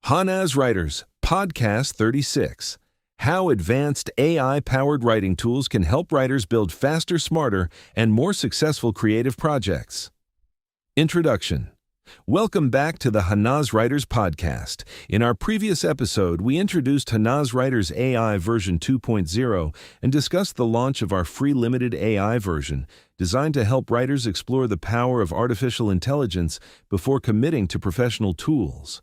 Hanaz Writers, Podcast 36. How advanced AI-powered writing tools can help writers build faster, smarter, and more successful creative projects. Introduction. Welcome back to the Hanaz Writers Podcast. In our previous episode, we introduced Hanaz Writers AI version 2.0 and discussed the launch of our free limited AI version, designed to help writers explore the power of artificial intelligence before committing to professional tools.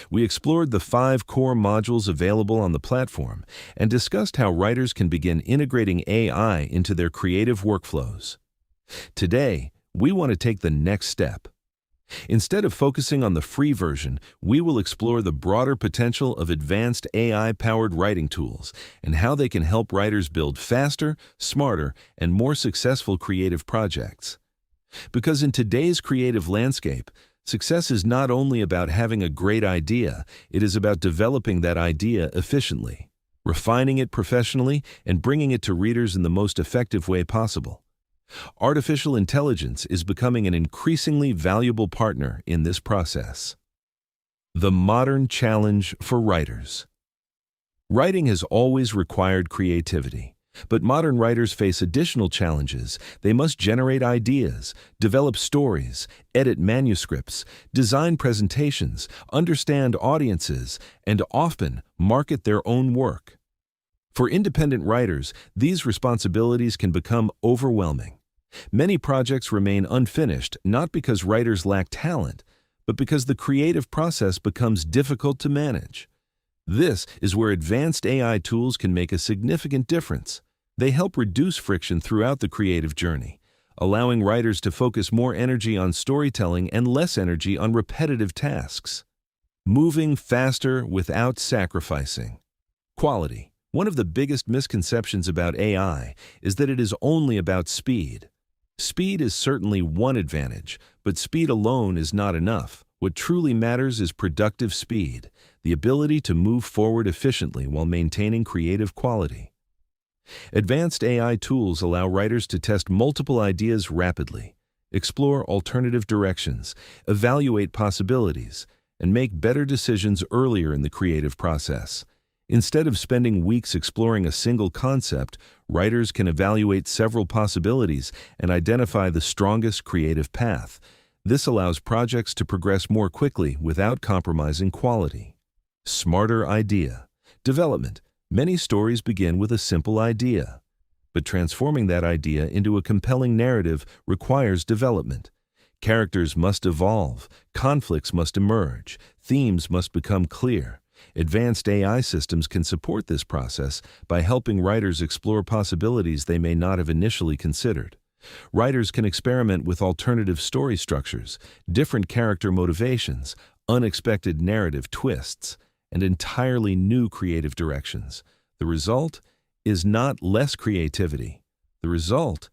We explored the 5 core modules available on the platform and discussed how writers can begin integrating AI into their creative workflows. Today, we want to take the next step. Instead of focusing on the free version, we will explore the broader potential of advanced AI-powered writing tools and how they can help writers build faster, smarter, and more successful creative projects. Because in today's creative landscape, success is not only about having a great idea, it is about developing that idea efficiently, refining it professionally, and bringing it to readers in the most effective way possible. Artificial intelligence is becoming an increasingly valuable partner in this process. The modern challenge for writers. Writing has always required creativity, but modern writers face additional challenges. They must generate ideas, develop stories, edit manuscripts, design presentations, understand audiences, and often market their own work. For independent writers, these responsibilities can become overwhelming. Many projects remain unfinished not because writers lack talent, but because the creative process becomes difficult to manage. This is where advanced AI tools can make a significant difference. They help reduce friction throughout the creative journey, allowing writers to focus more energy on storytelling and less energy on repetitive tasks. Moving faster without sacrificing quality. One of the biggest misconceptions about AI is that it is only about speed. Speed is certainly one advantage, but speed alone is not enough. What truly matters is productive speed, the ability to move forward efficiently while maintaining creative quality. Advanced AI tools allow writers to test multiple ideas rapidly, explore alternative directions, evaluate possibilities, and make better decisions earlier in the creative process. Instead of spending weeks exploring a single concept, writers can evaluate several possibilities and identify the strongest creative path. This allows projects to progress more quickly without compromising quality. Smarter idea. Development. Many stories begin with a simple idea, but transforming that idea into a compelling narrative requires development. Characters must evolve, conflicts must emerge, themes must become clear. Advanced AI systems can support this process by helping writers explore possibilities they may not have initially considered. Writers can experiment with alternative story structures, different character motivations, unexpected narrative twists, and entirely new creative directions. The result is not less creativity. The result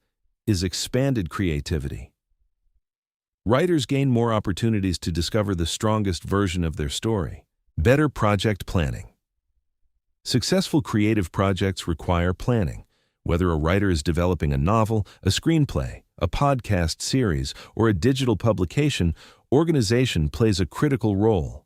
is expanded creativity. Writers gain more opportunities to discover the strongest version of their story. Better project planning. Successful creative projects require planning. Whether a writer is developing a novel, a screenplay, a podcast series, or a digital publication, organization plays a critical role.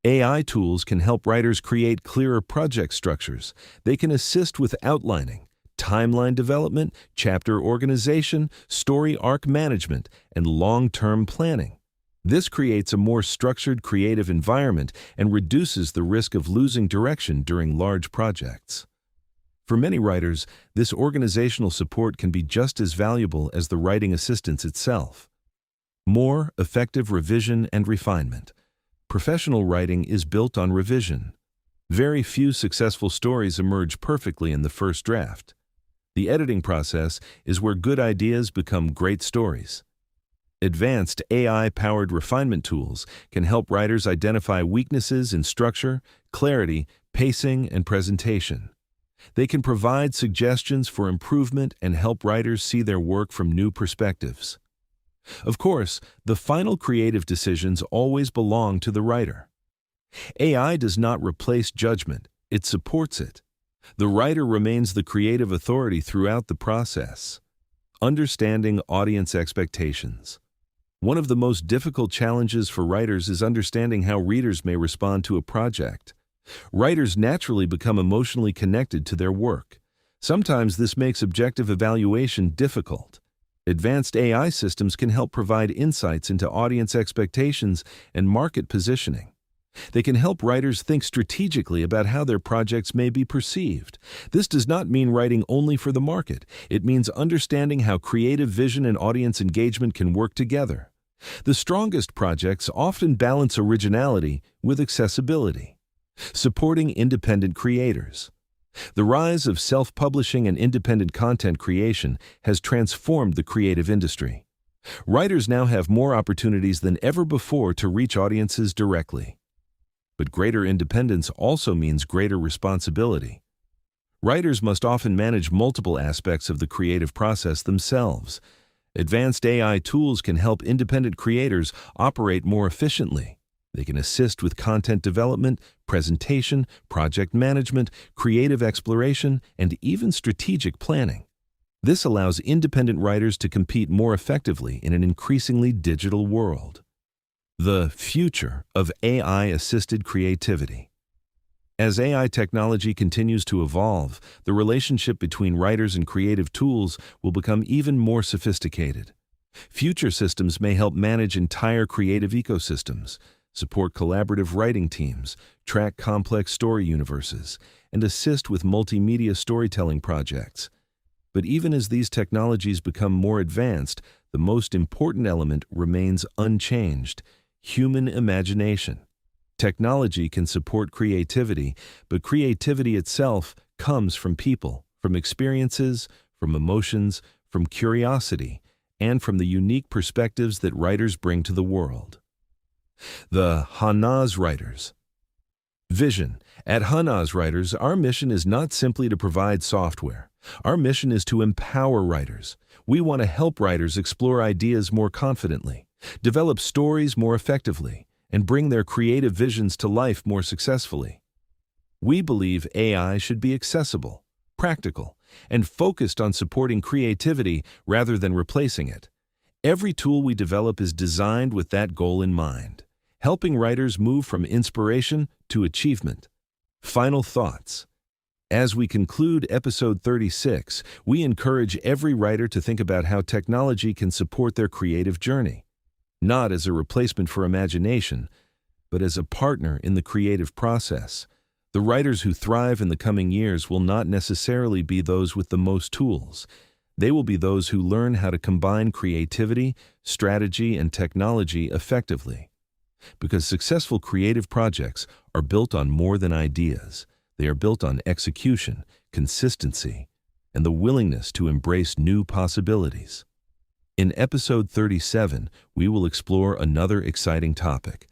AI tools can help writers create clearer project structures. They can assist with outlining, timeline development, chapter organization, story arc management, and long-term planning. This creates a more structured creative environment and reduces the risk of losing direction during large projects. For many writers, this organizational support can be just as valuable as the writing assistance itself. More effective revision and refinement. Professional writing is built on revision. Very few successful stories emerge perfectly in the first draft. The editing process is where good ideas become great stories. Advanced AI-powered refinement tools can help writers identify weaknesses in structure, clarity, pacing, and presentation. They can provide suggestions for improvement and help writers see their work from new perspectives. Of course, the final creative decisions always belong to the writer. AI does not replace judgment, it supports it. The writer remains the creative authority throughout the process. Understanding audience expectations. One of the most difficult challenges for writers is understanding how readers may respond to a project. Writers naturally become emotionally connected to their work. Sometimes this makes objective evaluation difficult. Advanced AI systems can help provide insights into audience expectations and market positioning. They can help writers think strategically about how their projects may be perceived. This does not mean writing only for the market. It means understanding how creative vision and audience engagement can work together. The strongest projects often balance originality with accessibility. Supporting independent creators. The rise of self-publishing and independent content creation has transformed the creative industry. Writers now have more opportunities than ever before to reach audiences directly. But greater independence also means greater responsibility. Writers must often manage multiple aspects of the creative process themselves. Advanced AI tools can help independent creators operate more efficiently. They can assist with content development, presentation, project management, creative exploration, and even strategic planning. This allows independent writers to compete more effectively in an increasingly digital world. The future of AI-assisted creativity. As AI technology continues to evolve, the relationship between writers and creative tools will become even more sophisticated. Future systems may help manage entire creative ecosystems, support collaborative writing teams, track complex story universes, and assist with multimedia storytelling projects. But even as these technologies become more advanced, the most important element remains unchanged: human imagination. Technology can support creativity, but creativity itself comes from people, from experiences, from emotions, from curiosity, and from the unique perspectives that writers bring to the world. The Hanaz Writers. Vision. At Hanaz Writers, our mission is not simply to provide software. Our mission is to empower writers. We want to help writers explore ideas more confidently, develop stories more effectively, and bring their creative visions to life more successfully. We believe AI should be accessible, practical, and focused on supporting creativity rather than replacing it. Every tool we develop is designed with that goal in mind, helping writers move from inspiration to achievement. Final thoughts. As we conclude episode 36, we encourage every writer to think about how technology can support their creative journey, not as a replacement for imagination, but as a partner in the creative process. The writers who thrive in the coming years will not necessarily be those with the most tools. They will be those who learn how to combine creativity, strategy, and technology effectively. Because successful creative projects are built on more than ideas. They are built on execution, consistency, and the willingness to embrace new possibilities. In episode 37, we will explore another exciting topic: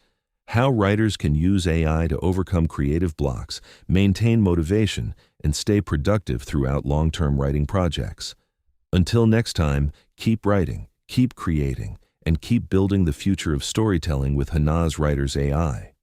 how writers can use AI to overcome creative blocks, maintain motivation, and stay productive throughout long-term writing projects. Until next time, keep writing, keep creating, and keep building the future of storytelling with Hanaz Writers AI.